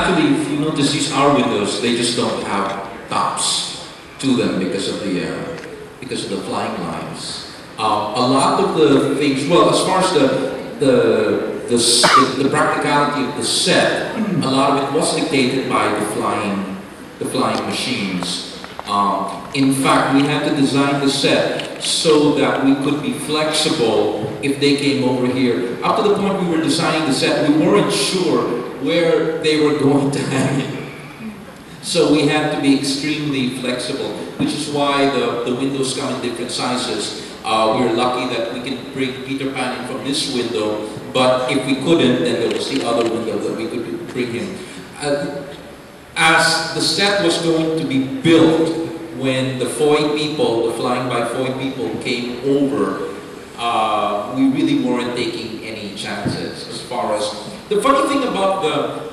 actually, if you notice, these are windows. They just don't have tops to them because of the flying lines. A lot of the things, well, as far as the practicality of the set, a lot of it was dictated by the flying machines. In fact, we had to design the set so that we could be flexible if they came over here. Up to the point we were designing the set, we weren't sure where they were going to hang it. So we had to be extremely flexible, which is why the windows come in different sizes. We're lucky that we can bring Peter Pan in from this window, but if we couldn't, then there was the other window that we could bring him. As the set was going to be built, when the Foy people, the flying by Foy people came over, we really weren't taking any chances as far as... The funny thing about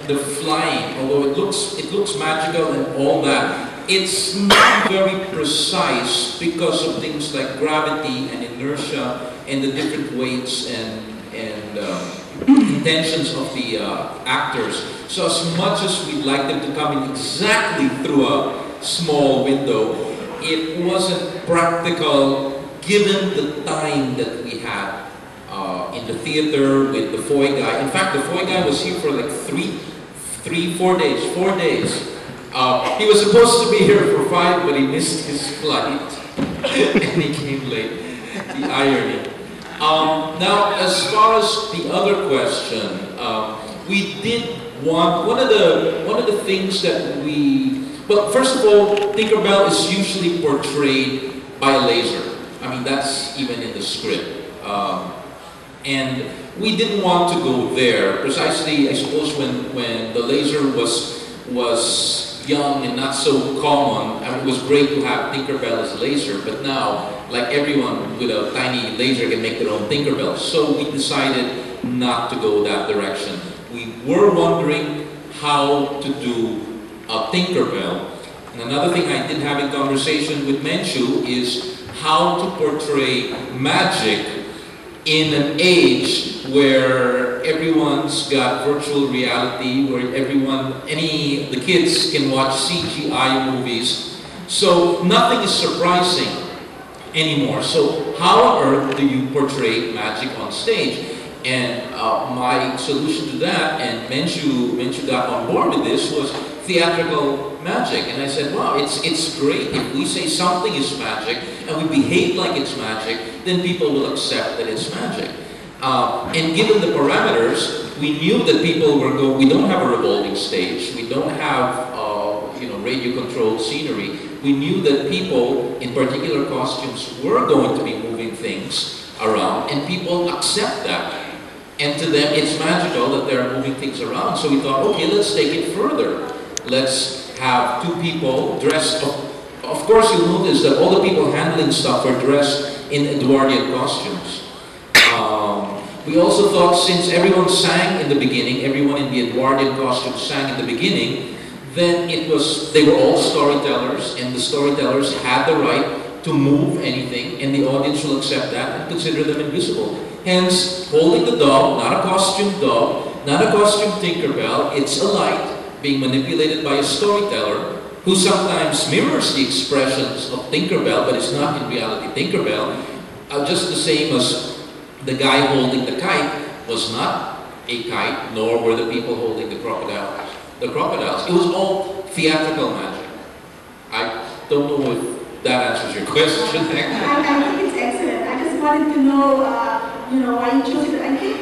the flying, although it looks magical and all that, it's not very precise because of things like gravity and inertia and the different weights and intentions of the actors. So as much as we'd like them to come in exactly through a small window, it wasn't practical given the time that we had in the theater with the Foy guy. In fact, the Foy guy was here for like 4 days. 4 days. He was supposed to be here for 5, but he missed his flight and he came late. The irony. Now, as far as the other question, we did want one of the things that we. Well, first of all, Tinkerbell is usually portrayed by a laser. I mean, that's even in the script. And we didn't want to go there precisely. I suppose when the laser was young and not so common, I mean, it was great to have Tinkerbell as a laser. But now, like everyone with a tiny laser can make their own Tinkerbell, so we decided not to go that direction. We were wondering how to do a Tinkerbell. And another thing I did have in conversation with Menchu is how to portray magic in an age where everyone's got virtual reality, where the kids can watch CGI movies. So nothing is surprising anymore. So how on earth do you portray magic on stage? And my solution to that, and Menchu got on board with this, was theatrical magic. And I said, wow, it's great. If we say something is magic and we behave like it's magic, then people will accept that it's magic. And given the parameters, we knew that people were we don't have a revolving stage, we don't have radio-controlled scenery. We knew that people in particular costumes were going to be moving things around, and people accept that. And to them, it's magical that they're moving things around. So we thought, okay, let's take it further. Let's have 2 people dressed. Of course, you'll notice that all the people handling stuff are dressed in Edwardian costumes. We also thought, since everyone sang in the beginning, everyone in the Edwardian costume sang in the beginning, then they were all storytellers, and the storytellers had the right to move anything, and the audience will accept that and consider them invisible. Hence, holding the dog, not a costume dog, not a costume Tinkerbell, it's a light being manipulated by a storyteller who sometimes mirrors the expressions of Tinkerbell, but is not in reality Tinkerbell, just the same as the guy holding the kite was not a kite, nor were the people holding the crocodiles. It was all theatrical magic. I don't know if that answers your question. I think it's excellent. I just wanted to know, why you chose it. I think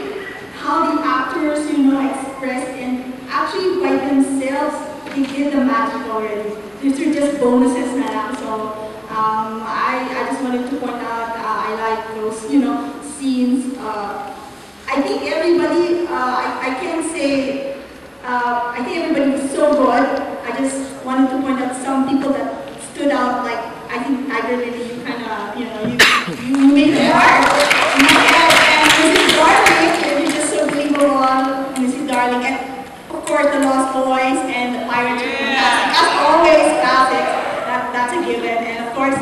how the actors, expressed and actually by themselves, they did the magic already. These are just bonuses now. So I just wanted to point out, I like those, scenes. I think everybody, I can't say, I think everybody was so good. I just wanted to point out some people that stood out, like, I think Tiger Lily, you kind of, you made it hard. And Mrs. Darling, you're just so believable, Mrs. Darling. And of course, the Lost Boys and the Pirates are fantastic. As always, classics. That's a given. And of course,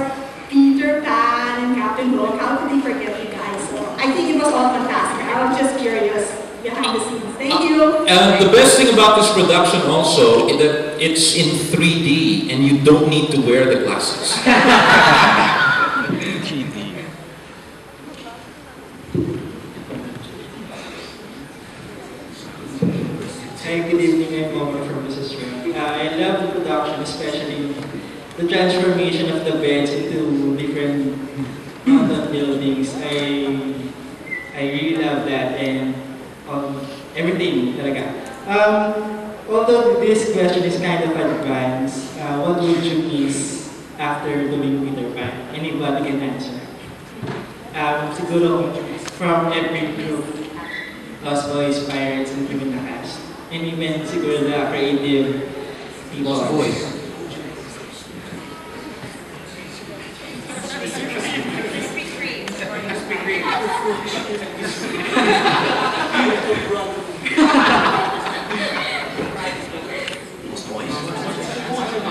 Peter Pan and Captain Hook. How could they forget you guys? So I think it was all fantastic. I was just curious. behind the scenes. Thank you. And the best thing about this production also is that it's in 3D and you don't need to wear the glasses. Hi, good evening. I'm Omar from Mrs. I love the production, especially the transformation of the beds into different mountain buildings. I really love that, and everything talaga. Although this question is kind of advanced, what would you miss after doing Peter Pan? Anybody can answer. Siguro from every group, Lost Boys, Pirates, and even the cast. And even siguro the creative people. Lost Boys.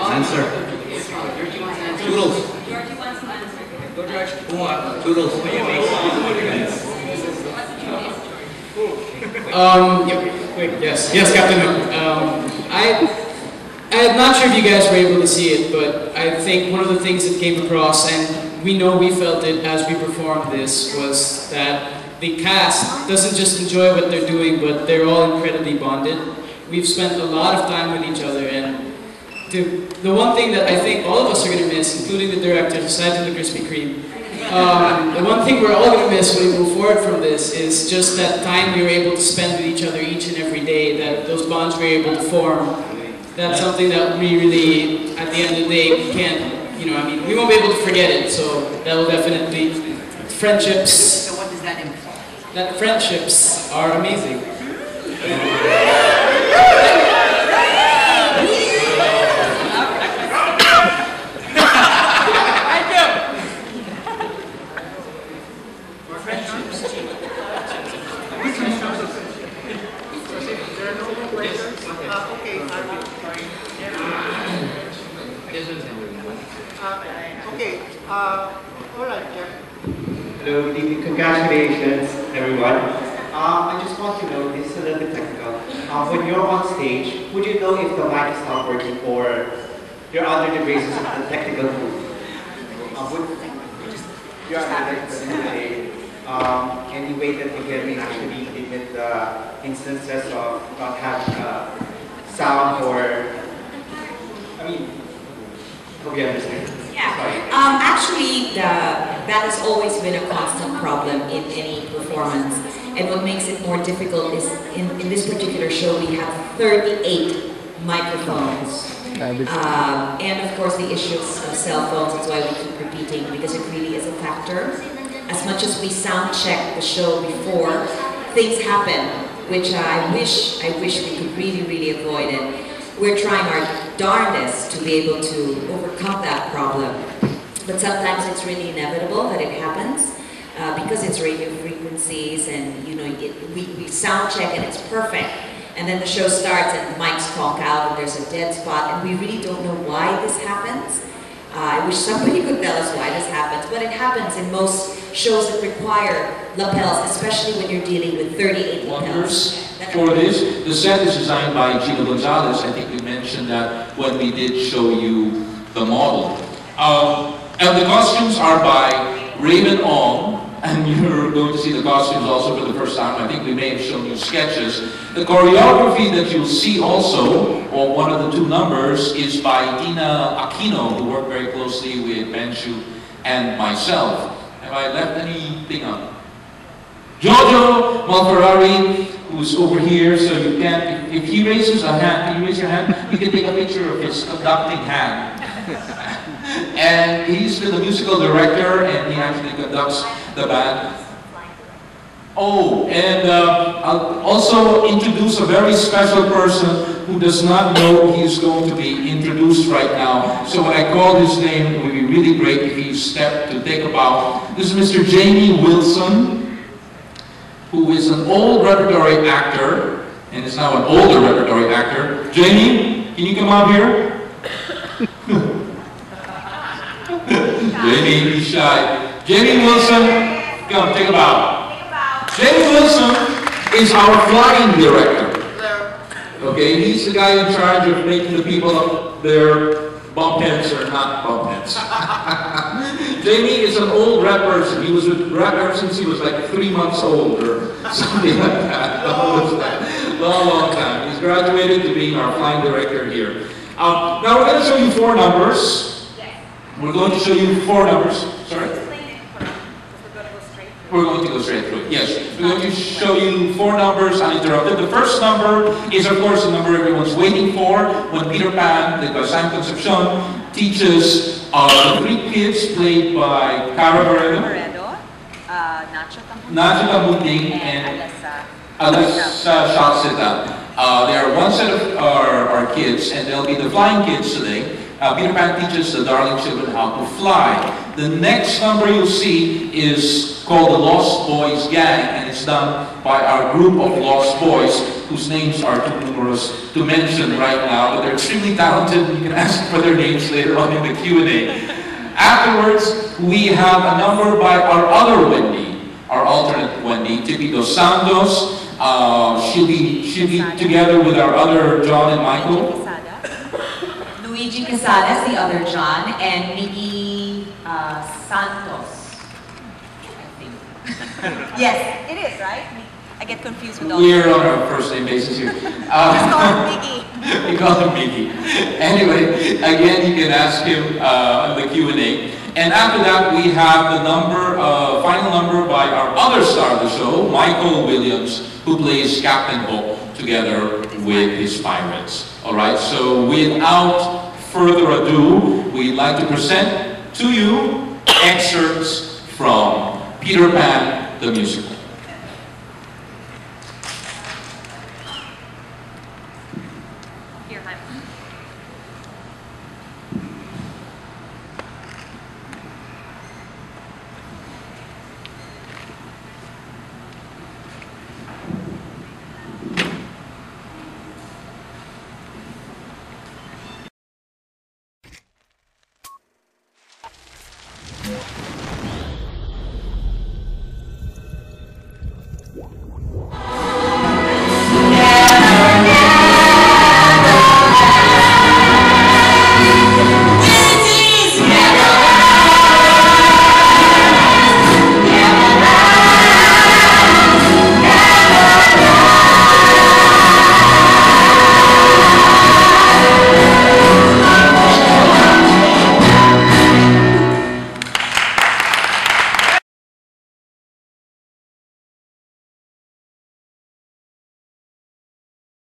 Answer. Toodles. Toodles. Yes, Captain. I'm not sure if you guys were able to see it, but I think one of the things that came across, and we know we felt it as we performed this, was that the cast doesn't just enjoy what they're doing, but they're all incredibly bonded. We've spent a lot of time with each other, and the one thing that I think all of us are going to miss, including the directors, aside from the Krispy Kreme, the one thing we're all going to miss when we move forward from this is just that time we were able to spend with each other each and every day, that those bonds we were able to form. That's something that we really, at the end of the day, can't, we won't be able to forget it, so that will definitely, friendships. So what does that imply? That friendships are amazing. Alright, Jeff. Hello, good evening. Congratulations, everyone. I just want to know, this is a little bit technical. When you're on stage, would you know if the mic is not working or you're under the graces of the technical booth? You're under the any way that you can actually limit the instances of not having sound or, hope you understand. Yeah. Actually, that has always been a constant problem in any performance. And what makes it more difficult is in this particular show we have 38 microphones. And of course the issues of cell phones, that's why we keep repeating, because it really is a factor. As much as we sound check the show before, things happen, which I wish we could really avoid it. We're trying our darndest to be able to overcome that problem. But sometimes it's really inevitable that it happens because it's radio frequencies and we sound check and it's perfect. And then the show starts and the mics conk out and there's a dead spot and we really don't know why this happens. I wish somebody could tell us why this happens, but it happens in most shows that require lapels, especially when you're dealing with 38 lapels. For this, the set is designed by Gino Gonzalez. I think we mentioned that when we did show you the model. And the costumes are by Raven Ong, and you're going to see the costumes also for the first time. I think we may have shown you sketches. The choreography that you'll see also, or one of the two numbers, is by Dina Aquino, who worked very closely with Benshu and myself. Have I left anything out? Jojo Malferrari, who's over here, so you can, if he raises a hand, can you raise your hand? You can take a picture of his conducting hand. And he's the musical director, and he actually conducts the band. Oh, and I'll also introduce a very special person who does not know he's going to be introduced right now. So when I call his name, it would be really great if he stepped to take a bow. This is Mr. Jamie Wilson, who is an old repertory actor, and is now an older repertory actor. Jamie, can you come out here? Jamie, be shy. Jamie Wilson, come, take a bow. Jamie Wilson is our flying director. Okay, he's the guy in charge of making the people up there bump heads or not bump heads. Jamie is an old rap person. He was with rap ever since he was like 3 months old or something like that. Long time. He's graduated to being our flying director here. Now we're going to show you 4 numbers. We're going to show you 4 numbers. Sorry? We're going to go straight through it. Yes, we're going to show you 4 numbers uninterrupted. The first number is, of course, the number everyone's waiting for when Peter Pan, the Concepcion, teaches the 3 kids played by Cara Barredo, Nacho Tamuting, and Alessa Shalseta. They are one set of our kids, and they'll be the flying kids today. Peter Pan teaches the darling children how to fly. The next number you'll see is called the Lost Boys Gang, and it's done by our group of Lost Boys, whose names are too numerous to mention right now, but they're extremely talented. You can ask for their names later on in the Q&A. Afterwards, we have a number by our other Wendy, our alternate Wendy, Tipi Dos Santos. She'll be together with our other John and Michael. Luigi Casadas, the other John, and Miggy Santos, I think. Yes, it is, right? I get confused with all We're on a first name basis here. Just call him Miggy. We call him Miggy. Anyway, again, you can ask him on the Q&A. And after that, we have the number, final number by our other star of the show, Michael Williams, who plays Captain Hook together with his pirates. All right, so without further ado, we'd like to present to you excerpts from Peter Pan, the musical. Here, hi.